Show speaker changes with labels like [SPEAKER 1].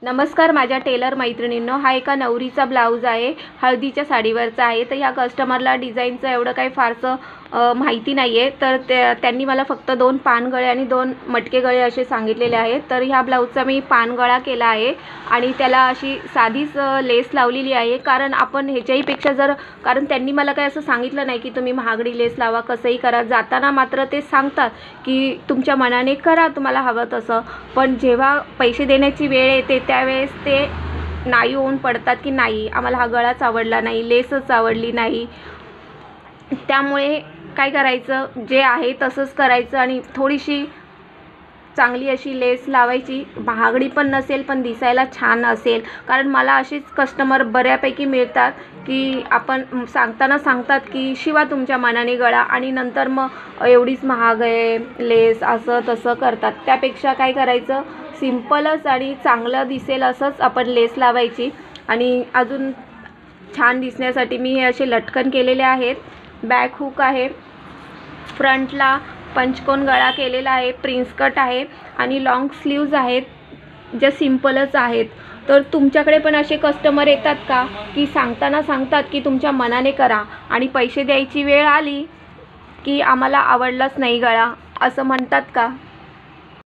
[SPEAKER 1] नमस्कार माझ्या टेलर मैत्रिणींनो, हा एका नवरीचा ब्लाऊज आहे, हळदीच्या साडीवरचा आहे। तर ह्या कस्टमरला डिझाईनचं एवढं काही फारसं माहिती नाही आहे, तर त्यांनी मला फक्त 2 पानगळे आणि 2 मटके गळे असे सांगितलेले आहेत। तर ह्या ब्लाऊजचा मी पानगळा केला आहे आणि त्याला अशी साधीच लेस लावलेली आहे, कारण आपण ह्याच्याहीपेक्षा कारण त्यांनी मला काही असं सांगितलं नाही की तुम्ही महागडी लेस लावा, कसंही करा। जाताना मात्र ते सांगतात की तुमच्या मनाने करा तुम्हाला हवं तसं, पण जेव्हा पैसे देण्याची वेळ येते त्यावेळेस ते नाही होऊन पडतात की नाही आम्हाला हा गळाच आवडला नाही, लेसच आवडली नाही। त्यामुळे काय करायचं, जे आहे तसंच करायचं आणि थोडीशी चांगली अशी लेस लावायची, महागडी पण नसेल पण दिसायला छान असेल। कारण मला अशीच कस्टमर बऱ्यापैकी मिळतात की आपण सांगतात की शिवा तुमच्या मनाने गळा आणि नंतर मग एवढीच महाग आहे लेस असं तसं करतात। त्यापेक्षा काय करायचं, सिंपलच आणि चांगलं दिसेल असंच आपण लेस लावायची। आणि अजून छान दिसण्यासाठी मी हे असे लटकन केलेले आहेत, बॅक हुक आहे, फ्रंटला पंचकोन गळा केलेला आहे, प्रिन्स कट आहे आणि लॉंग स्लीव्ज आहेत ज्या सिंपलच आहेत। तर तुमच्याकडे पण असे कस्टमर येतात का की सांगतात की तुमच्या मनाने करा आणि पैसे द्यायची वेळ आली की आम्हाला आवडलाच नाही गळा असं म्हणतात का?